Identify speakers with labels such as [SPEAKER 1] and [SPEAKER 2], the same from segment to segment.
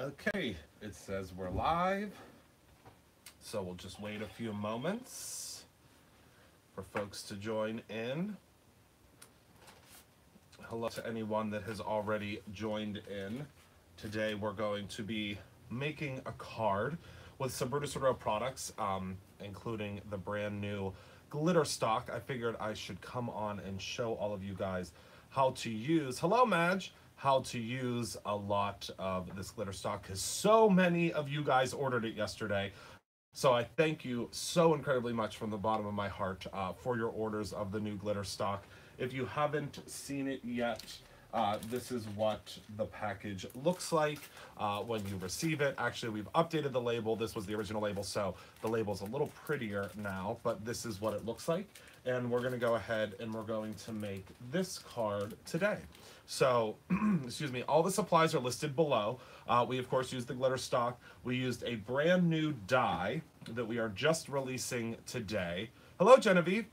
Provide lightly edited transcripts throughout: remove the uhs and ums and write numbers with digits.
[SPEAKER 1] Okay, it says we're live, so we'll just wait a few moments for folks to join in. Hello to anyone that has already joined in. Today we're going to be making a card with some Brutus products, including the brand new glitter stock. I figured I should come on and show all of you guys how to use, hello Madge, how to use a lot of this glitter stock because so many of you guys ordered it yesterday. So I thank you so incredibly much from the bottom of my heart for your orders of the new glitter stock. If you haven't seen it yet, this is what the package looks like when you receive it. Actually, we've updated the label. This was the original label, so the label's a little prettier now, but this is what it looks like. And we're going to go ahead and we're going to make this card today. So, excuse me, all the supplies are listed below. We, of course, used the glitter stock. We used a brand new die that we are just releasing today. Hello, Genevieve.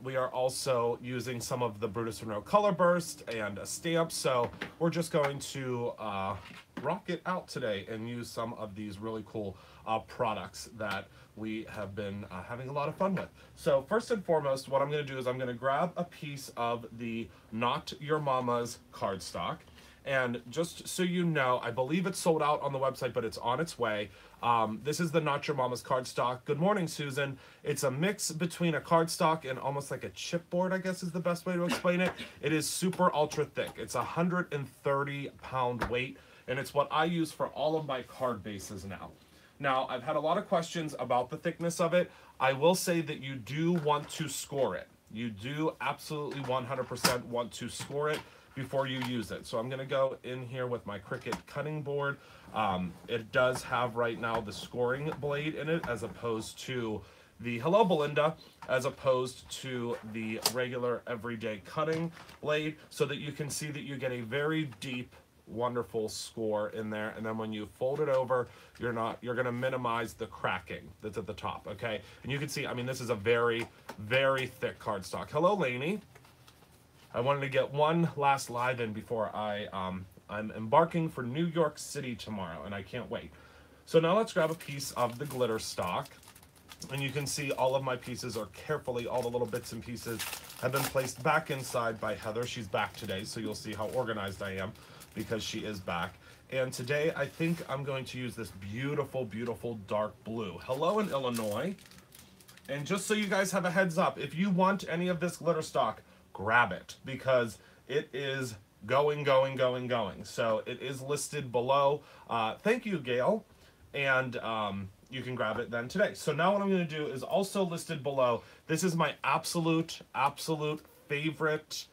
[SPEAKER 1] We are also using some of the Brutus Monroe Color Burst and a stamp. So we're just going to rock it out today and use some of these really cool products that we have been having a lot of fun with. So first and foremost, what I'm going to do is I'm going to grab a piece of the Not Your Mama's cardstock. And just so you know, I believe it's sold out on the website, but it's on its way. This is the Not Your Mama's cardstock. Good morning, Susan. It's a mix between a cardstock and almost like a chipboard, I guess is the best way to explain it. It is super ultra thick. It's 130-pound weight, and it's what I use for all of my card bases now. Now, I've had a lot of questions about the thickness of it. I will say that you do want to score it. You do absolutely 100% want to score it before you use it. So I'm going to go in here with my Cricut cutting board. It does have right now the scoring blade in it as opposed to the, hello Belinda, as opposed to the regular everyday cutting blade, so that you can see that you get a very deep, wonderful score in there. And then when you fold it over, you're going to minimize the cracking that's at the top, okay? And you can see, I mean, this is a very, very thick cardstock. Hello, Lainey. I wanted to get one last live in before I'm embarking for New York City tomorrow, and I can't wait. So now let's grab a piece of the glitter stock. And you can see all of my pieces are carefully, all the little bits and pieces have been placed back inside by Heather. She's back today, so you'll see how organized I am because she is back. And today I think I'm going to use this beautiful, beautiful dark blue. Hello in Illinois. And just so you guys have a heads up, if you want any of this glitter stock, grab it because it is going. So it is listed below. Thank you, Gail. And you can grab it then today. So now what I'm going to do is also listed below. This is my absolute favorite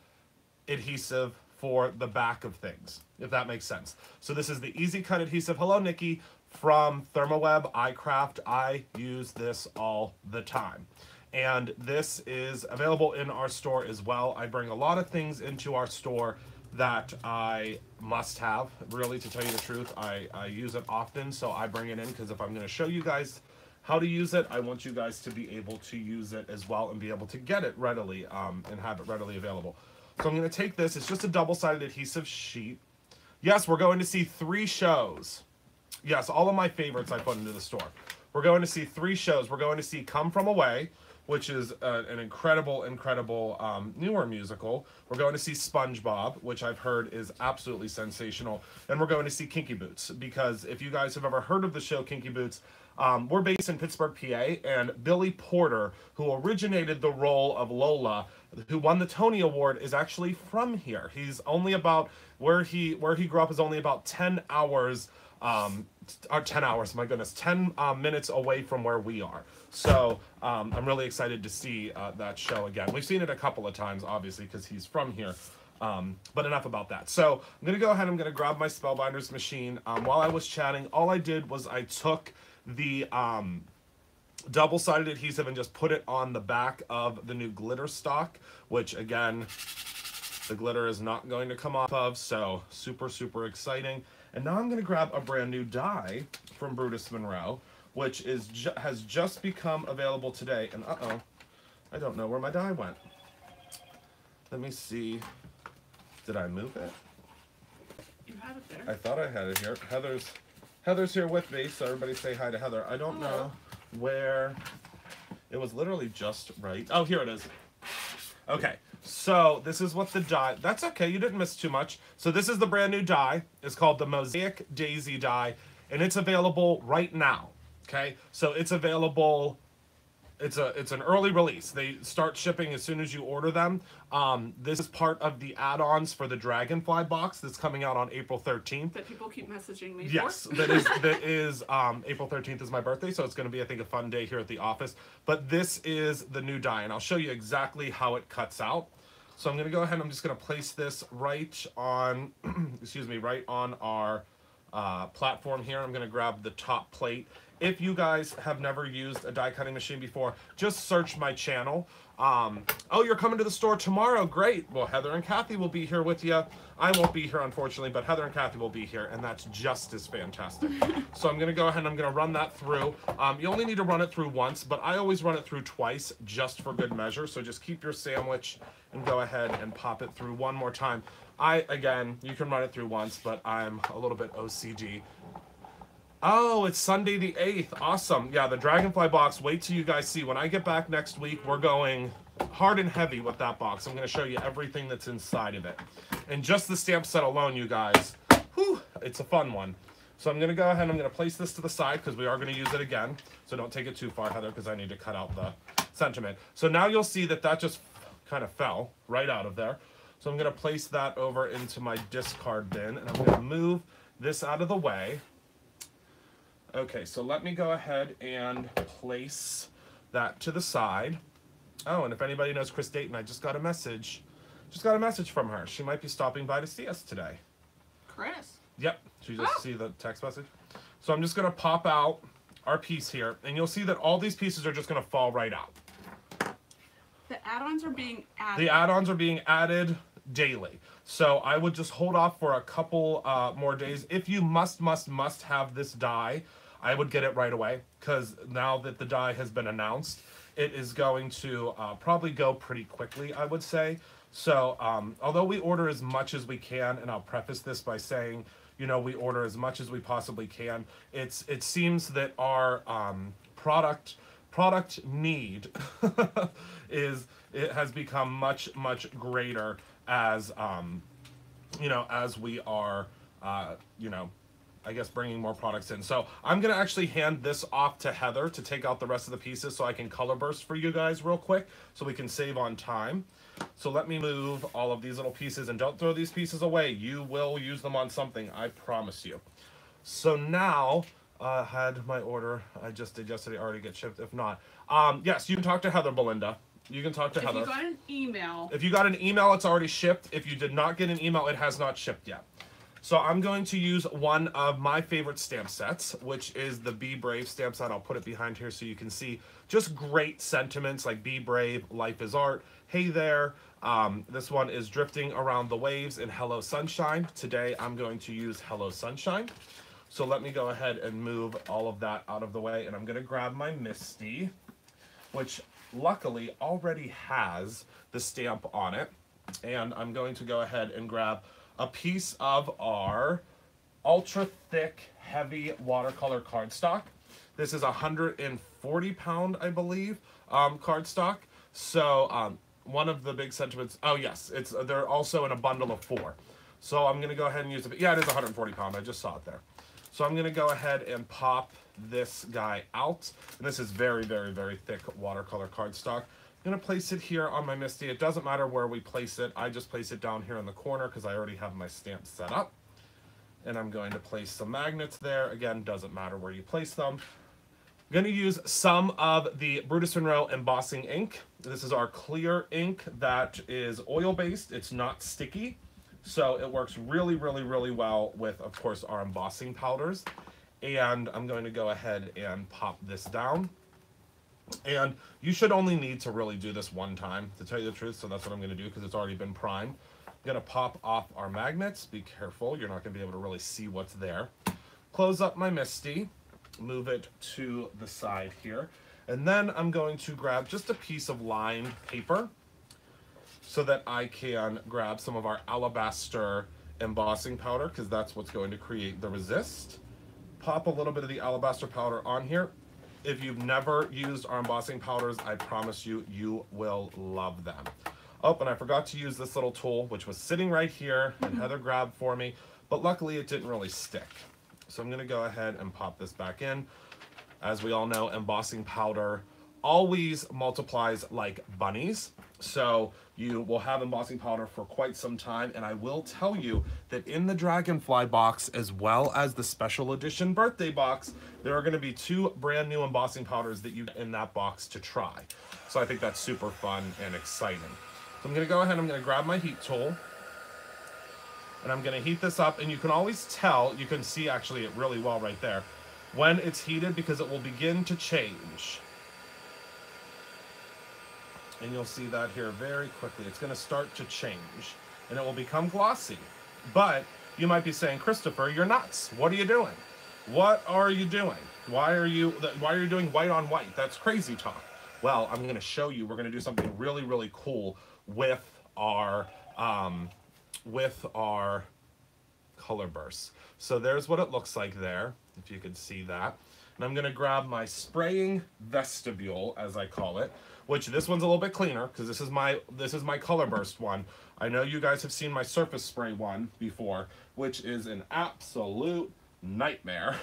[SPEAKER 1] adhesive for the back of things, if that makes sense. So this is the Easy Cut adhesive. Hello, Nikki, from Thermoweb iCraft. I use this all the time. And this is available in our store as well. I bring a lot of things into our store that I must have, really, to tell you the truth. I use it often, so I bring it in because if I'm going to show you guys how to use it, I want you guys to be able to use it as well and be able to get it readily and have it readily available. So I'm going to take this. It's just a double-sided adhesive sheet. Yes, we're going to see 3 shows. Yes, all of my favorites I put into the store. We're going to see 3 shows. We're going to see Come From Away, which is an incredible newer musical. We're going to see SpongeBob, which I've heard is absolutely sensational. And we're going to see Kinky Boots, because if you guys have ever heard of the show Kinky Boots, we're based in Pittsburgh, PA, and Billy Porter, who originated the role of Lola, who won the Tony Award, is actually from here. He's only about, where he grew up is only about 10 hours, or 10 hours, my goodness, 10 minutes away from where we are. So I'm really excited to see that show again. We've seen it a couple of times, obviously, because he's from here. But enough about that. So I'm going to go ahead, I'm going to grab my Spellbinders machine. While I was chatting, all I did was I took the double-sided adhesive and just put it on the back of the new glitter stock, which, again, the glitter is not going to come off of, so super exciting. And now I'm going to grab a brand new die from Brutus Monroe, which is has just become available today. And uh-oh, I don't know where my die went. Let me see. Did I move it?
[SPEAKER 2] You had it there.
[SPEAKER 1] I thought I had it here. Heather's here with me, so everybody say hi to Heather. I don't know where. It was literally just right. Oh, here it is. Okay, so this is what the die. That's okay. You didn't miss too much. So this is the brand new die. It's called the Mosaic Daisy die, and it's available right now. Okay, so it's available. It's an early release. They start shipping as soon as you order them. This is part of the add-ons for the Dragonfly box that's coming out on April 13th.
[SPEAKER 2] That people keep messaging me
[SPEAKER 1] Yes,
[SPEAKER 2] for.
[SPEAKER 1] that is April 13th is my birthday, so it's going to be, I think, a fun day here at the office. But this is the new die, and I'll show you exactly how it cuts out. So I'm going to go ahead and I'm just going to place this right on, excuse me, right on our platform here. I'm going to grab the top plate. If you guys have never used a die cutting machine before, just search my channel. Oh, you're coming to the store tomorrow. Great. Well, Heather and Kathy will be here with you. I won't be here, unfortunately, but Heather and Kathy will be here, and that's just as fantastic. So I'm going to go ahead and I'm going to run that through. You only need to run it through once, but I always run it through twice just for good measure. So just keep your sandwich and go ahead and pop it through one more time. Again, you can run it through once, but I'm a little bit OCD. Oh, it's Sunday the 8th. Awesome. Yeah, the Dragonfly box. Wait till you guys see. When I get back next week, we're going hard and heavy with that box. I'm going to show you everything that's inside of it. And just the stamp set alone, you guys, whew, it's a fun one. So I'm going to go ahead and I'm going to place this to the side because we are going to use it again. So don't take it too far, Heather, because I need to cut out the sentiment. So now you'll see that that just kind of fell right out of there. So I'm going to place that over into my discard bin, and I'm going to move this out of the way. Okay, so let me go ahead and place that to the side. Oh, and if anybody knows Chris Dayton, I just got a message. Just got a message from her. She might be stopping by to see us today.
[SPEAKER 2] Chris?
[SPEAKER 1] Yep, she just see the text message. So I'm just going to pop out our piece here, and you'll see that all these pieces are just going to fall right out.
[SPEAKER 2] The add-ons are being added.
[SPEAKER 1] The add-ons are being added daily. So I would just hold off for a couple more days. If you must have this die, I would get it right away, because now that the die has been announced, it is going to probably go pretty quickly, I would say. So although we order as much as we can, and I'll preface this by saying, you know, we order as much as we possibly can, it seems that our product need it has become much greater as you know, as we are you know, I guess bringing more products in. So I'm gonna actually hand this off to Heather to take out the rest of the pieces so I can color burst for you guys real quick so we can save on time. So let me move all of these little pieces, and don't throw these pieces away. You will use them on something, I promise you. So now had my order I just did yesterday already get shipped? If not, yes, you can talk to Heather, Belinda. You can talk to Heather.
[SPEAKER 2] If you got an email.
[SPEAKER 1] If you got an email, it's already shipped. If you did not get an email, it has not shipped yet. So I'm going to use one of my favorite stamp sets, which is the Be Brave stamp set. I'll put it behind here so you can see just great sentiments like Be Brave, Life is Art, Hey There. This one is Drifting Around the Waves, and Hello Sunshine. Today I'm going to use Hello Sunshine. So let me go ahead and move all of that out of the way, and I'm going to grab my Misty, which luckily already has the stamp on it. And I'm going to go ahead and grab a piece of our ultra thick, heavy watercolor cardstock. This is 140 pound, I believe, cardstock. So one of the big sentiments, oh yes, they're also in a bundle of 4. So I'm gonna go ahead and use it. Yeah, it is 140 pound, I just saw it there. So I'm gonna go ahead and pop this guy out. And this is very thick watercolor cardstock. I'm gonna place it here on my Misty. It doesn't matter where we place it. I just place it down here in the corner because I already have my stamp set up. And I'm going to place some magnets there. Again, doesn't matter where you place them. I'm gonna use some of the Brutus Monroe embossing ink. This is our clear ink that is oil-based. It's not sticky. So it works really well with, of course, our embossing powders. And I'm going to go ahead and pop this down. And you should only need to really do this one time, to tell you the truth, so that's what I'm going to do because it's already been primed. I'm going to pop off our magnets. Be careful, you're not going to be able to really see what's there. Close up my Misty, move it to the side here, and then I'm going to grab just a piece of lined paper so that I can grab some of our alabaster embossing powder, because that's what's going to create the resist. Pop a little bit of the alabaster powder on here. If you've never used our embossing powders, I promise you, you will love them. Oh, and I forgot to use this little tool, which was sitting right here, and Heather grabbed for me, but luckily it didn't really stick. So I'm gonna go ahead and pop this back in. As we all know, embossing powder always multiplies like bunnies. So you will have embossing powder for quite some time. And I will tell you that in the Dragonfly box, as well as the special edition birthday box, there are going to be 2 brand new embossing powders that you get in that box to try. So I think that's super fun and exciting. So I'm going to go ahead, I'm going to grab my heat tool, and I'm going to heat this up. And you can always tell, you can see actually it really well right there, when it's heated, because it will begin to change. And you'll see that here very quickly. It's going to start to change, and it will become glossy. But you might be saying, Christopher, you're nuts. What are you doing? What are you doing? Why are you doing white on white? That's crazy talk. Well, I'm going to show you. We're going to do something really, really cool with our color bursts. So there's what it looks like there, if you can see that. And I'm going to grab my spraying vestibule, as I call it, which this one's a little bit cleaner because this is my color burst one. I know you guys have seen my surface spray one before, which is an absolute nightmare.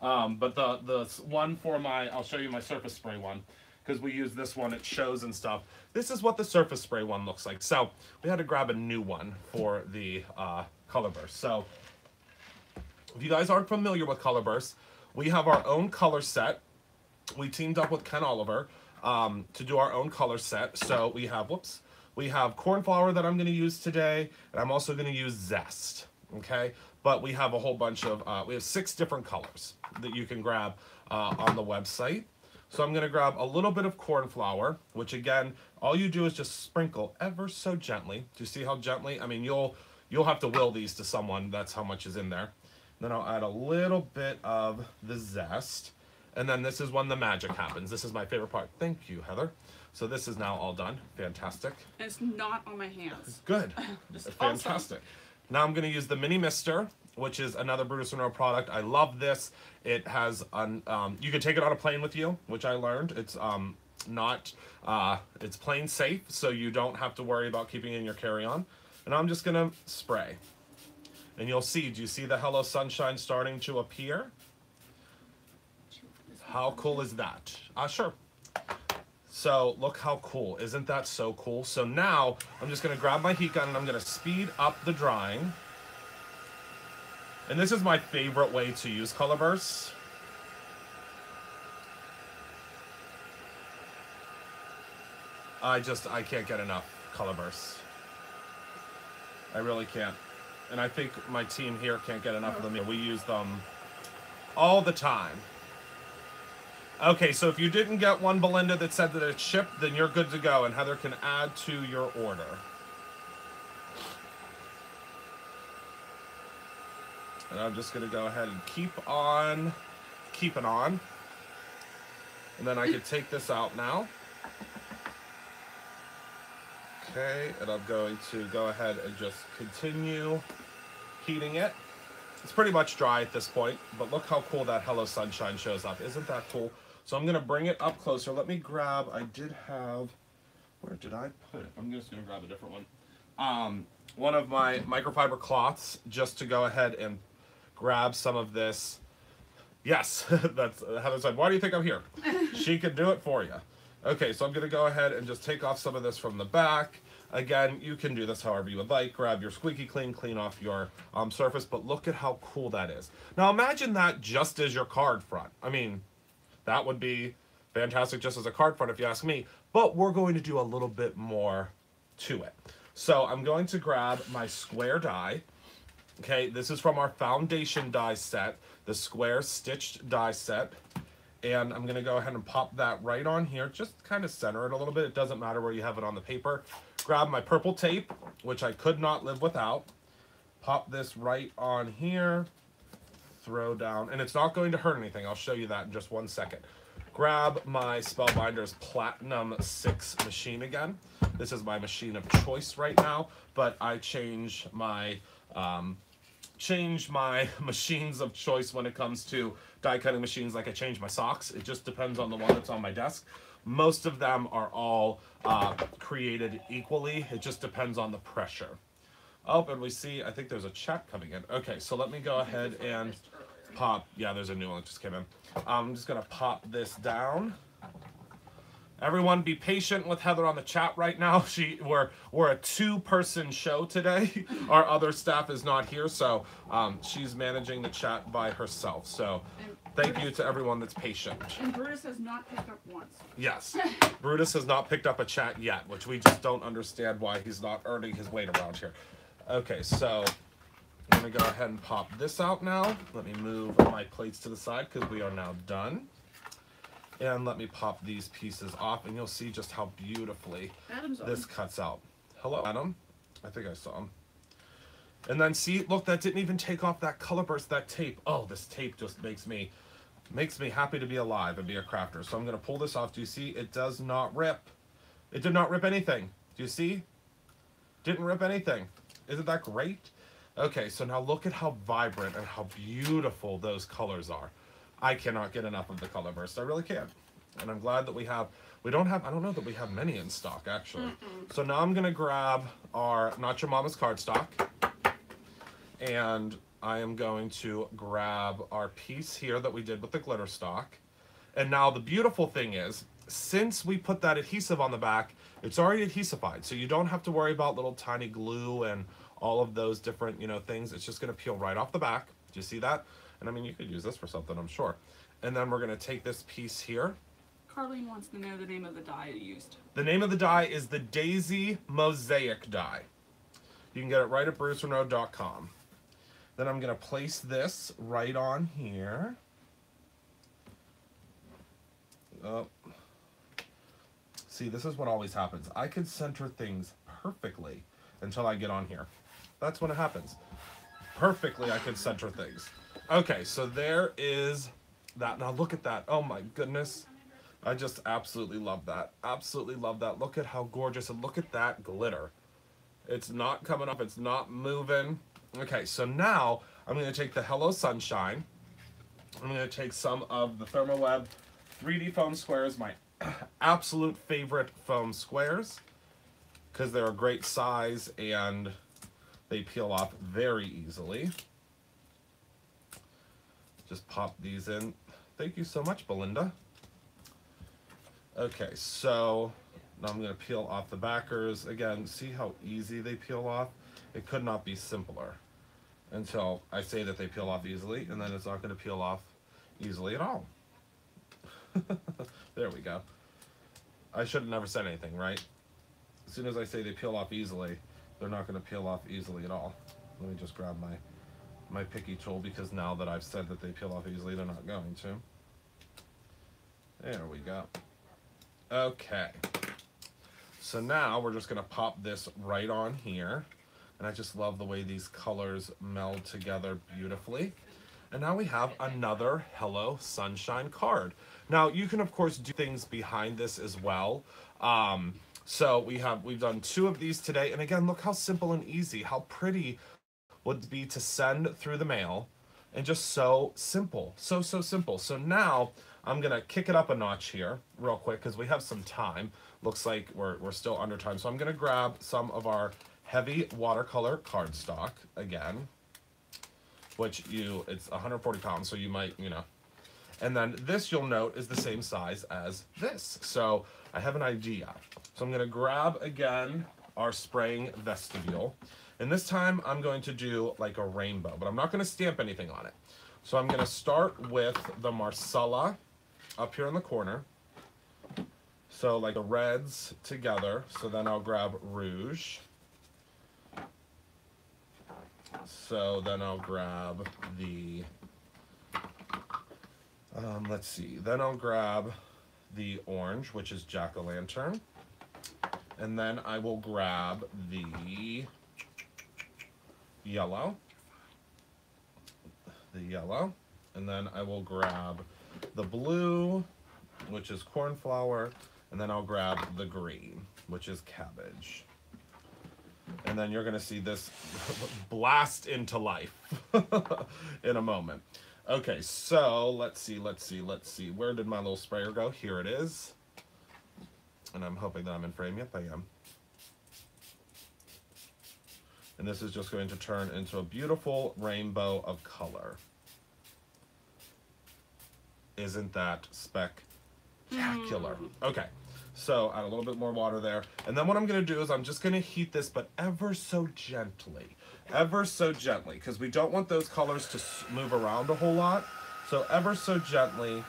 [SPEAKER 1] But the one for I'll show you my surface spray one, because we use this one, it shows and stuff. This is what the surface spray one looks like. So we had to grab a new one for the color burst. So if you guys aren't familiar with color bursts, we have our own color set. We teamed up with Ken Oliver to do our own color set. So we have cornflower that I'm going to use today, and I'm also going to use zest. Okay, but we have a whole bunch of we have 6 different colors that you can grab on the website. So I'm going to grab a little bit of cornflower, which again, all you do is just sprinkle ever so gently. Do you see how gently? I mean, you'll have to will these to someone. That's how much is in there. Then I'll add a little bit of the zest. And then this is when the magic happens. This is my favorite part. Thank you, Heather. So this is now all done. Fantastic.
[SPEAKER 2] It's not on my hands.
[SPEAKER 1] Good. Fantastic. Awesome. Now I'm going to use the Mini Mister, which is another Brutus Monroe product. I love this. It has, you can take it on a plane with you, which I learned. It's it's plane safe, so you don't have to worry about keeping it in your carry-on. And I'm just going to spray. And you'll see, do you see the Hello Sunshine starting to appear? How cool is that? Sure. So look how cool. Isn't that so cool? So now I'm just going to grab my heat gun and I'm going to speed up the drying. And this is my favorite way to use color bursts. I can't get enough color bursts. I really can't. And I think my team here can't get enough of them. We use them all the time. Okay, so if you didn't get one, Belinda, that said that it's shipped, then you're good to go, and Heather can add to your order. And I'm just going to go ahead and keep it on. And then I can take this out now. Okay, and I'm going to go ahead and just continue heating it. It's pretty much dry at this point, but look how cool that Hello Sunshine shows up. Isn't that cool? So I'm going to bring it up closer. Let me grab, where did I put it? I'm just going to grab a different one. One of my microfiber cloths, just to go ahead and grab some of this. Yes, that's Heather said, why do you think I'm here? She could do it for you. Okay, so I'm going to go ahead and just take off some of this from the back. Again, you can do this however you would like. Grab your squeaky clean off your surface, but look at how cool that is. Now imagine that just as your card front. I mean, that would be fantastic just as a card front if you ask me, but we're going to do a little bit more to it. So I'm going to grab my square die. Okay, this is from our foundation die set, the square stitched die set. And I'm going to go ahead and pop that right on here. Just kind of center it a little bit. It doesn't matter where you have it on the paper. Grab my purple tape, which I could not live without. Pop this right on here. Throw down. And it's not going to hurt anything. I'll show you that in just one second. grab my Spellbinders Platinum 6 machine again. This is my machine of choice right now, but I change my machines of choice when it comes to die cutting machines like I change my socks. It just depends on the one that's on my desk. Most of them are all created equally. It just depends on the pressure. Oh, and we see, I think there's a chat coming in. Okay, so let me go ahead and pop, yeah, there's a new one that just came in. I'm just gonna pop this down. Everyone be patient with Heather on the chat right now. We're a 2-person show today. Our other staff is not here, so she's managing the chat by herself. So thank you to everyone that's patient.
[SPEAKER 2] And Brutus has not picked up once.
[SPEAKER 1] Yes, Brutus has not picked up a chat yet, which we just don't understand why he's not earning his weight around here. Okay, so I'm gonna go ahead and pop this out now. Let me move my plates to the side because we are now done. And let me pop these pieces off, and you'll see just how beautifully this cuts out. Hello, Adam. I think I saw him. And then see, look, that didn't even take off that color burst, that tape. Oh, this tape just makes me happy to be alive and be a crafter. So I'm gonna pull this off. Do you see? It does not rip. It did not rip anything. Do you see? Didn't rip anything. Isn't that great? Okay, so now look at how vibrant and how beautiful those colors are. I cannot get enough of the color burst. I really can't. And I'm glad that I don't know that we have many in stock, actually. So now I'm gonna grab our Not Your Mama's cardstock. And I am going to grab our piece here that we did with the glitter stock. And now the beautiful thing is, since we put that adhesive on the back, it's already adhesified. So you don't have to worry about little tiny glue and all of those different, things. It's just gonna peel right off the back. Do you see that? And I mean, you could use this for something, I'm sure. And then we're gonna take this piece here.
[SPEAKER 2] Carlene wants to know the name of the die you used.
[SPEAKER 1] The name of the die is the Daisy Mosaic die. You can get it right at brutusmonroe.com. Then I'm gonna place this right on here. Oh. See, this is what always happens. I can center things perfectly until I get on here. That's when it happens. Perfectly, I can center things. Okay, so there is that. Now look at that. Oh my goodness. I just absolutely love that. Absolutely love that. Look at how gorgeous, and look at that glitter. It's not coming up. It's not moving. Okay, so now I'm going to take the Hello Sunshine. I'm going to take some of the Thermoweb 3D foam squares, my absolute favorite foam squares, because they're a great size and they peel off very easily. Just pop these in. Thank you so much, Belinda. Okay, so now I'm going to peel off the backers. Again, see how easy they peel off? It could not be simpler until I say that they peel off easily, and then it's not going to peel off easily at all. There we go. I should have never said anything, right? As soon as I say they peel off easily, they're not going to peel off easily at all. Let me just grab my picky tool, because now that I've said that they peel off easily, they're not going to. There we go. Okay. So now we're just going to pop this right on here. And I just love the way these colors meld together beautifully. And now we have another Hello Sunshine card. Now you can of course do things behind this as well. So we've done 2 of these today, and again, look how simple and easy, how pretty would it be to send through the mail, and just so simple, so simple. So now I'm gonna kick it up a notch here real quick because we have some time. Looks like we're still under time. So I'm gonna grab some of our heavy watercolor cardstock again, which it's 140 pounds, so you might, and then this, you'll note, is the same size as this. So I have an idea. So I'm gonna grab again our spraying vestibule, and this time I'm going to do like a rainbow, but I'm not gonna stamp anything on it. So I'm gonna start with the Marsala up here in the corner. So like the reds together. So then I'll grab rouge. So then I'll grab the, let's see, then I'll grab the orange, which is jack-o'-lantern. And then I will grab the yellow. And then I will grab the blue which is cornflower, and then I'll grab the green, which is cabbage. And then you're gonna see this blast into life in a moment. Okay, so let's see. Where did my little sprayer go? Here it is. And I'm hoping that I'm in frame. Yep, I am. And this is just going to turn into a beautiful rainbow of color. Isn't that spectacular? Okay, so add a little bit more water there. And then what I'm gonna do is I'm just gonna heat this, but ever so gently, because we don't want those colors to move around a whole lot. So ever so gently,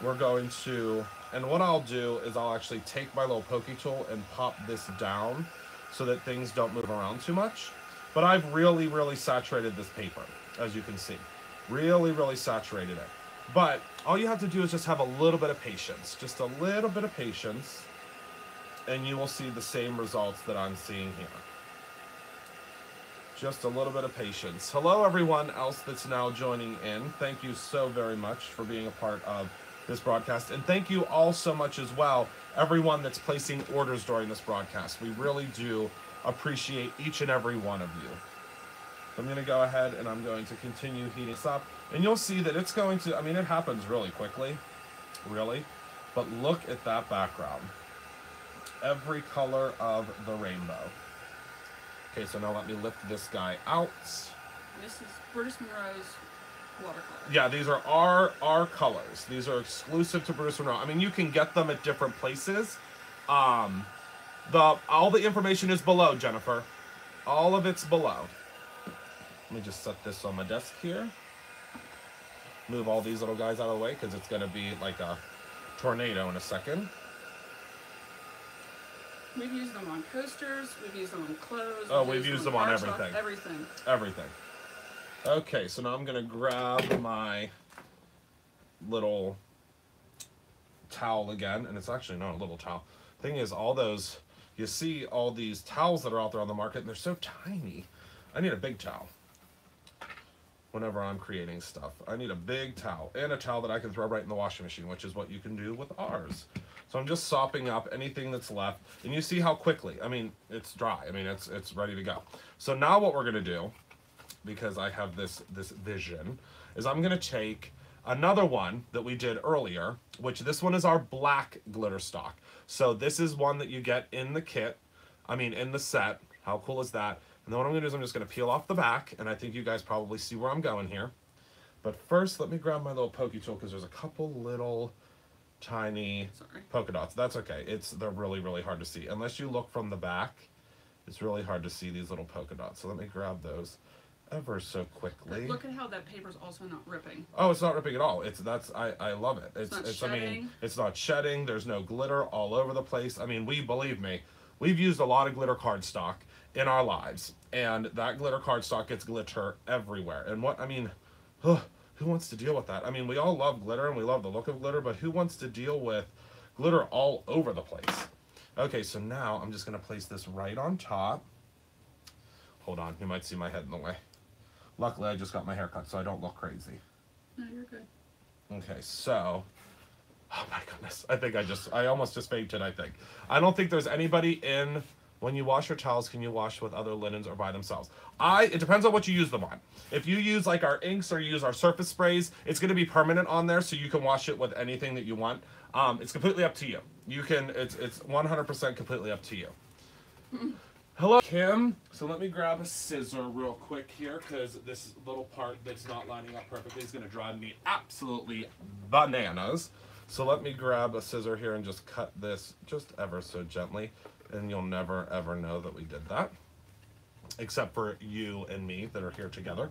[SPEAKER 1] we're going to, and what I'll do is I'll actually take my little pokey tool and pop this down so that things don't move around too much. But I've really, really saturated this paper, as you can see. Really saturated it. But all you have to do is just have a little bit of patience. Just a little bit of patience, and you will see the same results that I'm seeing here. Just a little bit of patience. Hello, everyone else that's now joining in. Thank you so very much for being a part of this broadcast. And thank you all so much as well, everyone that's placing orders during this broadcast. We really do appreciate each and every one of you. I'm going to go ahead and I'm going to continue heating this up. And you'll see that it's going to, I mean, it happens really quickly, really. But look at that background. Every color of the rainbow. Okay, so now let me lift this guy out.
[SPEAKER 2] This is Brutus Monroe's watercolor.
[SPEAKER 1] Yeah, these are our colors. These are exclusive to Brutus Monroe. I mean, you can get them at different places. All the information is below, Jennifer. All of it's below. Let me just set this on my desk here. Move all these little guys out of the way because it's going to be like a tornado in a second.
[SPEAKER 2] We've used them on coasters. We've used them on clothes.
[SPEAKER 1] Oh, we've used them on everything.
[SPEAKER 2] Everything.
[SPEAKER 1] Okay, so now I'm going to grab my little towel again. And it's actually not a little towel. Thing is, all those, you see all these towels that are out there on the market, and they're so tiny. I need a big towel. Whenever I'm creating stuff, I need a big towel and a towel that I can throw right in the washing machine, which is what you can do with ours. So I'm just sopping up anything that's left, and you see how quickly, I mean, it's dry. I mean, it's ready to go. So now what we're gonna do, because I have this vision, is I'm gonna take another one that we did earlier, which this one is our black glitter stock. So this is one that you get in the kit, in the set. How cool is that? And then what I'm going to do is I'm just going to peel off the back, and I think you guys probably see where I'm going here. But first, let me grab my little pokey tool because there's a couple little tiny polka dots. That's okay. They're really, really hard to see. Unless you look from the back, it's really hard to see these little polka dots. So let me grab those ever so quickly.
[SPEAKER 2] Look at how that paper's also not ripping.
[SPEAKER 1] Oh, it's not ripping at all. I love it.
[SPEAKER 2] It's not shedding.
[SPEAKER 1] It's not shedding. There's no glitter all over the place. I mean, believe me, we've used a lot of glitter cardstock in our lives, and that glitter cardstock gets glitter everywhere. And who wants to deal with that? I mean, we all love glitter and we love the look of glitter, but who wants to deal with glitter all over the place? Okay, so now I'm just gonna place this right on top. Hold on, you might see my head in the way. Luckily, I just got my hair cut, so I don't look crazy.
[SPEAKER 2] No, you're good.
[SPEAKER 1] Okay, so, oh my goodness, I almost just fainted, I think. I don't think there's anybody in. When you wash your towels, can you wash with other linens or by themselves? It depends on what you use them on. If you use like our inks or you use our surface sprays, it's going to be permanent on there, so you can wash it with anything that you want. It's completely up to you. It's 100% completely up to you. Hello, Kim. So let me grab a scissor real quick here, because this little part that's not lining up perfectly is going to drive me absolutely bananas. So let me grab a scissor here and just cut this just ever so gently. And you'll never, ever know that we did that. Except for you and me that are here together.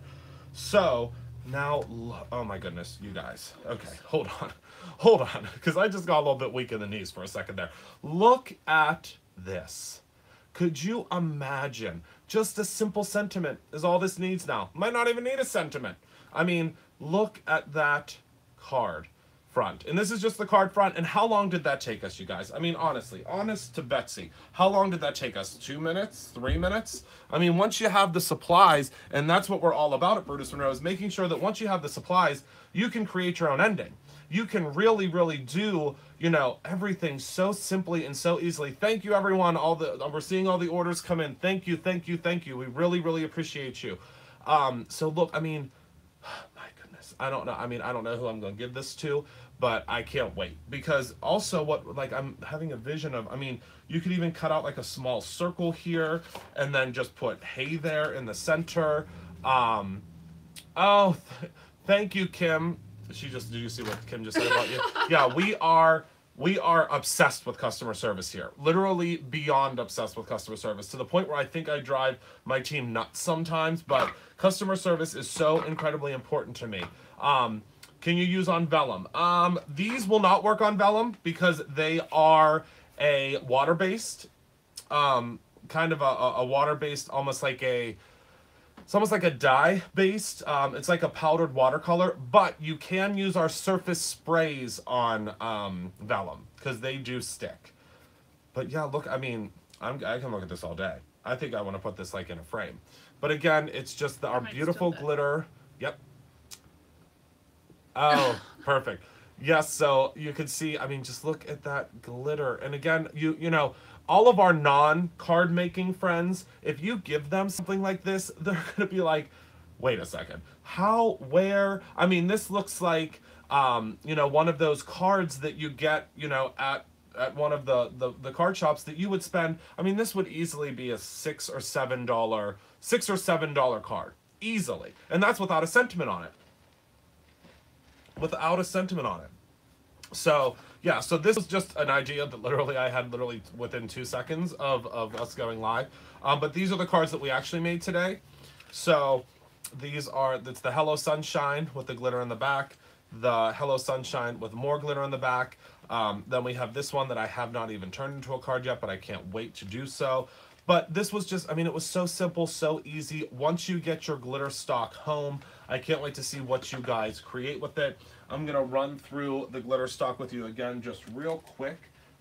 [SPEAKER 1] So, now, oh my goodness, you guys. Okay, hold on. Because I just got a little bit weak in the knees for a second there. Look at this. Could you imagine? Just a simple sentiment is all this needs now. Might not even need a sentiment. I mean, look at that card front. And this is just the card front. And how long did that take us, you guys? I mean, honestly, honest to Betsy, how long did that take us? 2 minutes? 3 minutes? I mean, once you have the supplies, and that's what we're all about at Brutus Monroe, is making sure that once you have the supplies, you can create your own ending. you can really, really do, you know, everything so simply and so easily. Thank you, everyone. We're seeing all the orders come in. Thank you, thank you, thank you. We really, really appreciate you. So look, I mean, my goodness, I don't know. I mean, I don't know who I'm going to give this to, but I can't wait. Because also what, like, I'm having a vision of, I mean, you could even cut out like a small circle here and then just put hay there in the center. Thank you, Kim. Did you see what Kim just said about you? Yeah, we are obsessed with customer service here. Literally beyond obsessed with customer service, to the point where I think I drive my team nuts sometimes, but customer service is so incredibly important to me. Can you use on vellum? These will not work on vellum because they are a water-based, kind of a water-based, it's almost like a dye-based. It's like a powdered watercolor, but you can use our surface sprays on vellum because they do stick. But yeah, look, I mean, I can look at this all day. I think I want to put this like in a frame. But again, it's just our beautiful glitter. Yep. Oh, perfect. Yes, so you can see, I mean, just look at that glitter. And again, you know, all of our non-card making friends, if you give them something like this, they're going to be like, wait a second, how, where? I mean, this looks like, you know, one of those cards that you get, you know, at one of the card shops that you would spend. I mean, this would easily be a $6 or $7 card, easily. And that's without a sentiment on it. Without a sentiment on it. So yeah, so this was just an idea that literally I had within 2 seconds of us going live. But these are the cards that we actually made today. So it's the Hello Sunshine with the glitter in the back, the Hello Sunshine with more glitter in the back. Then we have this one that I have not even turned into a card yet, but I can't wait to do so. But this was just, I mean, it was so simple, so easy. Once you get your glitter stock home, I can't wait to see what you guys create with it. I'm going to run through the glitter stock with you again just real quick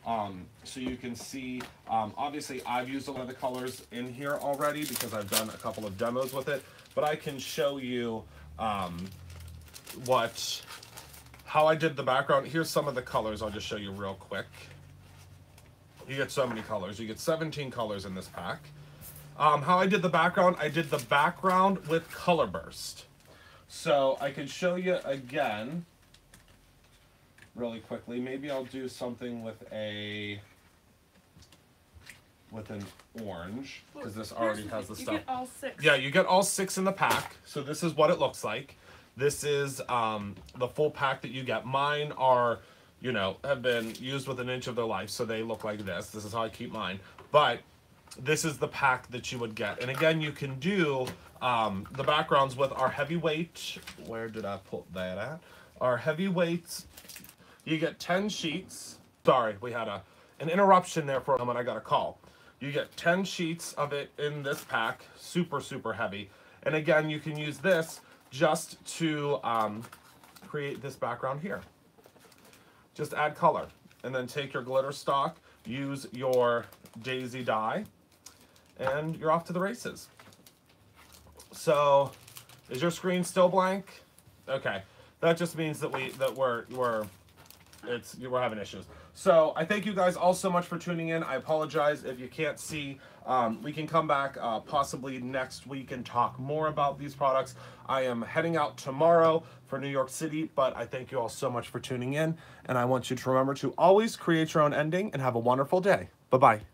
[SPEAKER 1] so you can see. Obviously, I've used a lot of the colors in here already because I've done a couple of demos with it. But I can show you how I did the background. Here's some of the colors. I'll just show you real quick. You get so many colors. You get 17 colors in this pack. How I did the background with Color Burst. So I can show you again really quickly. Maybe I'll do something with an orange, because this already has the stuff.
[SPEAKER 2] You get all 6.
[SPEAKER 1] Yeah, you get all 6 in the pack. So this is what it looks like. This is the full pack that you get. Mine are, you know, have been used with an inch of their life, so they look like this. This is how I keep mine. But this is the pack that you would get. And again, you can do the backgrounds with our heavyweight. Where did I put that at? Our heavyweights. You get 10 sheets. Sorry, we had an interruption there for a moment. I got a call. You get 10 sheets of it in this pack. Super, super heavy. And again, you can use this just to create this background here. Just add color. And then take your glitter stock, use your daisy dye, and you're off to the races. So, is your screen still blank? Okay, that just means that we're having issues. So I thank you guys all so much for tuning in. I apologize if you can't see. We can come back possibly next week and talk more about these products. I am heading out tomorrow for New York City, but I thank you all so much for tuning in, and I want you to remember to always create your own ending and have a wonderful day. Bye-bye.